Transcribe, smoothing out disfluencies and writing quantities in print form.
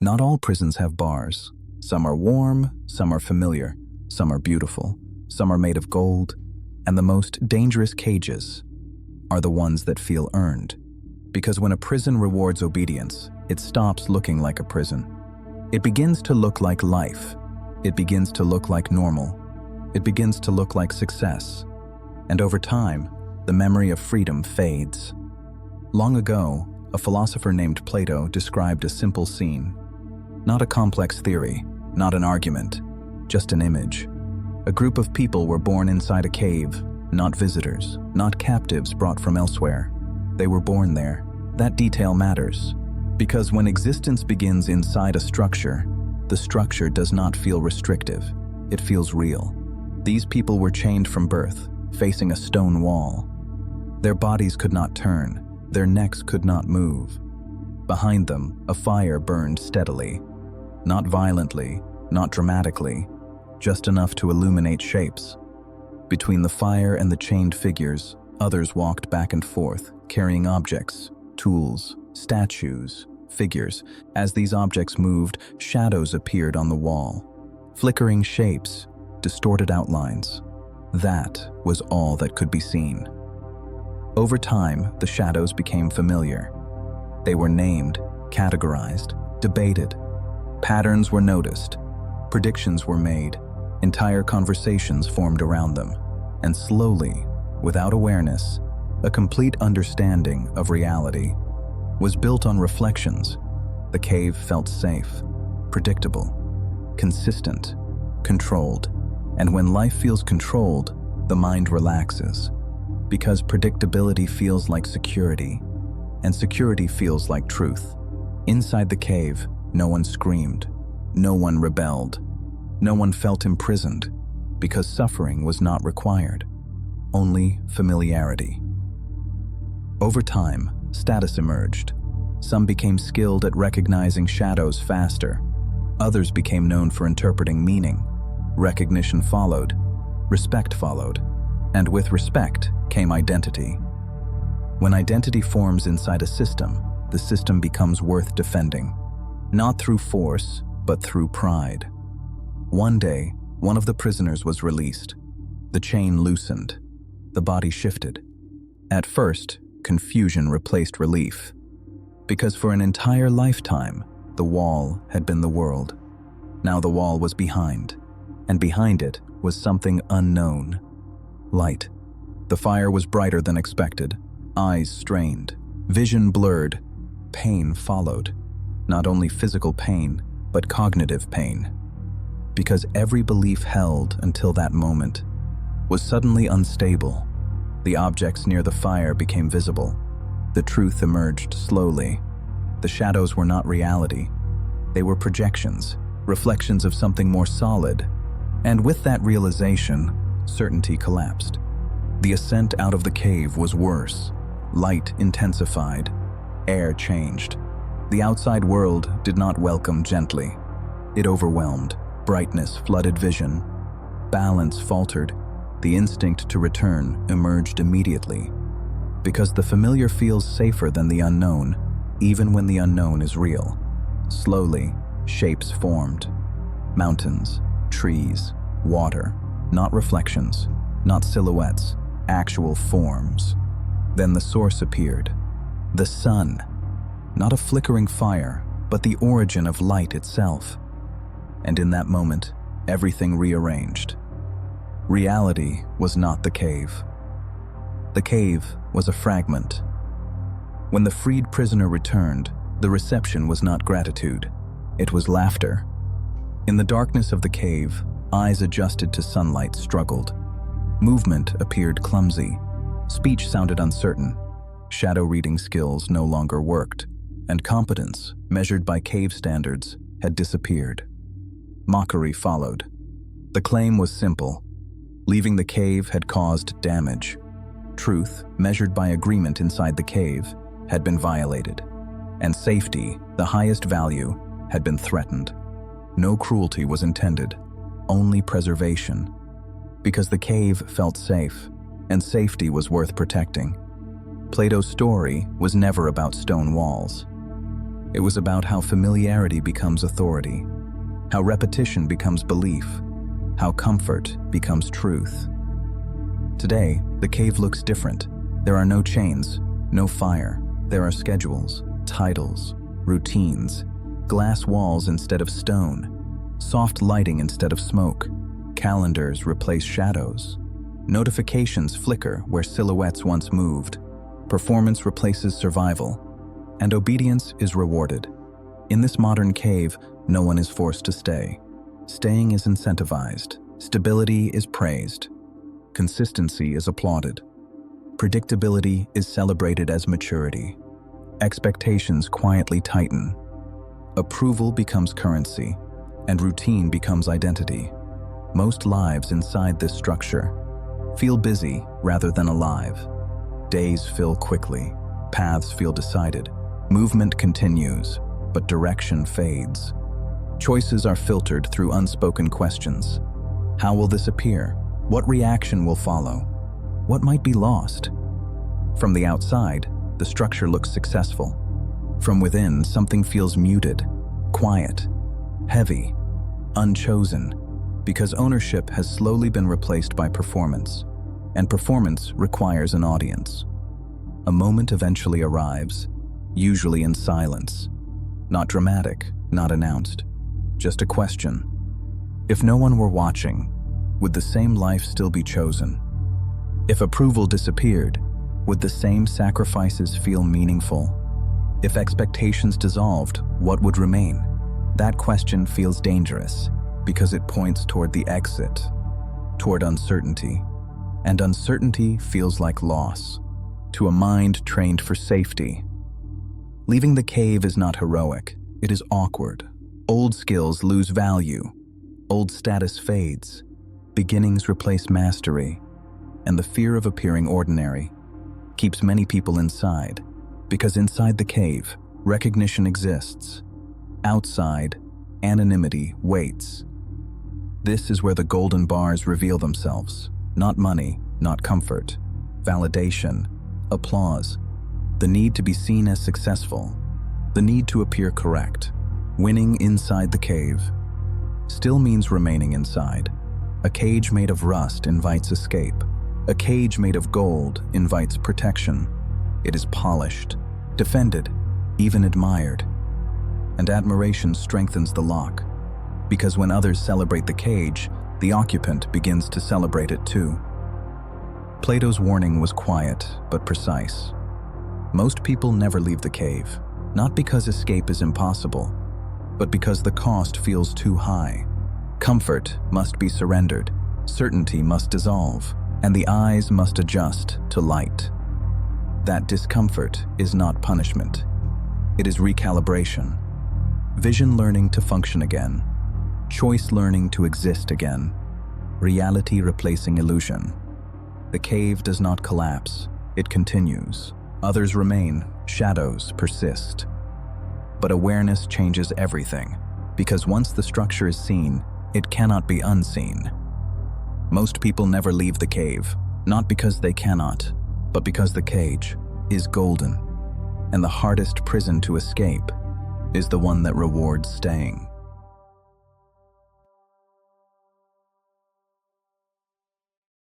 Not all prisons have bars. Some are warm, some are familiar, some are beautiful, some are made of gold, and the most dangerous cages are the ones that feel earned. Because when a prison rewards obedience, it stops looking like a prison. It begins to look like life. It begins to look like normal. It begins to look like success. And over time, the memory of freedom fades. Long ago, a philosopher named Plato described a simple scene. Not a complex theory, not an argument, just an image. A group of people were born inside a cave, not visitors, not captives brought from elsewhere. They were born there. That detail matters, because when existence begins inside a structure, the structure does not feel restrictive. It feels real. These people were chained from birth, facing a stone wall. Their bodies could not turn. Their necks could not move. Behind them, a fire burned steadily. Not violently, not dramatically, just enough to illuminate shapes. Between the fire and the chained figures, others walked back and forth, carrying objects, tools, statues, figures. As these objects moved, shadows appeared on the wall. Flickering shapes, distorted outlines. That was all that could be seen. Over time, the shadows became familiar. They were named, categorized, debated. Patterns were noticed. Predictions were made. Entire conversations formed around them. And slowly, without awareness, a complete understanding of reality was built on reflections. The cave felt safe, predictable, consistent, controlled. And when life feels controlled, the mind relaxes. Because predictability feels like security, and security feels like truth. Inside the cave, no one screamed, no one rebelled, no one felt imprisoned, because suffering was not required, only familiarity. Over time, status emerged. Some became skilled at recognizing shadows faster. Others became known for interpreting meaning. Recognition followed, respect followed, and with respect came identity. When identity forms inside a system, the system becomes worth defending, not through force, but through pride. One day, one of the prisoners was released. The chain loosened. The body shifted. At first, confusion replaced relief, because for an entire lifetime, the wall had been the world. Now the wall was behind, and behind it was something unknown. Light. The fire was brighter than expected. Eyes strained. Vision blurred. Pain followed. Not only physical pain, but cognitive pain. Because every belief held until that moment was suddenly unstable. The objects near the fire became visible. The truth emerged slowly. The shadows were not reality. They were projections, reflections of something more solid. And with that realization, certainty collapsed. The ascent out of the cave was worse. Light intensified. Air changed. The outside world did not welcome gently. It overwhelmed. Brightness flooded vision. Balance faltered. The instinct to return emerged immediately. Because the familiar feels safer than the unknown, even when the unknown is real. Slowly, shapes formed. Mountains, trees, water, not reflections, not silhouettes, actual forms. Then the source appeared. The sun. Not a flickering fire, but the origin of light itself. And in that moment, everything rearranged. Reality was not the cave. The cave was a fragment. When the freed prisoner returned, the reception was not gratitude. It was laughter. In the darkness of the cave, eyes adjusted to sunlight struggled. Movement appeared clumsy. Speech sounded uncertain. Shadow reading skills no longer worked, and competence, measured by cave standards, had disappeared. Mockery followed. The claim was simple. Leaving the cave had caused damage. Truth, measured by agreement inside the cave, had been violated. And safety, the highest value, had been threatened. No cruelty was intended, only preservation. Because the cave felt safe, and safety was worth protecting. Plato's story was never about stone walls. It was about how familiarity becomes authority, how repetition becomes belief, how comfort becomes truth. Today, the cave looks different. There are no chains, no fire. There are schedules, titles, routines, glass walls instead of stone, soft lighting instead of smoke, calendars replace shadows, notifications flicker where silhouettes once moved, performance replaces survival, and obedience is rewarded. In this modern cave, no one is forced to stay. Staying is incentivized, stability is praised, consistency is applauded, predictability is celebrated as maturity, expectations quietly tighten, approval becomes currency, and routine becomes identity. Most lives inside this structure feel busy rather than alive. Days fill quickly, paths feel decided, movement continues, but direction fades. Choices are filtered through unspoken questions. How will this appear? What reaction will follow? What might be lost? From the outside, the structure looks successful. From within, something feels muted, quiet, heavy, unchosen, because ownership has slowly been replaced by performance, and performance requires an audience. A moment eventually arrives, usually in silence. Not dramatic, not announced, just a question. If no one were watching, would the same life still be chosen? If approval disappeared, would the same sacrifices feel meaningful? If expectations dissolved, what would remain? That question feels dangerous because it points toward the exit, toward uncertainty. And uncertainty feels like loss to a mind trained for safety. Leaving the cave is not heroic, it is awkward. Old skills lose value, old status fades, beginnings replace mastery, and the fear of appearing ordinary keeps many people inside, because inside the cave, recognition exists. Outside, anonymity waits. This is where the golden bars reveal themselves. Not money, not comfort, validation, applause, the need to be seen as successful, the need to appear correct. Winning inside the cave still means remaining inside. A cage made of rust invites escape. A cage made of gold invites protection. It is polished, defended, even admired. And admiration strengthens the lock, because when others celebrate the cage, the occupant begins to celebrate it too. Plato's warning was quiet but precise. Most people never leave the cave, not because escape is impossible, but because the cost feels too high. Comfort must be surrendered, certainty must dissolve, and the eyes must adjust to light. That discomfort is not punishment. It is recalibration. Vision learning to function again. Choice learning to exist again. Reality replacing illusion. The cave does not collapse. It continues. Others remain. Shadows persist. But awareness changes everything, because once the structure is seen, it cannot be unseen. Most people never leave the cave, not because they cannot, but because the cage is golden, and the hardest prison to escape is the one that rewards staying.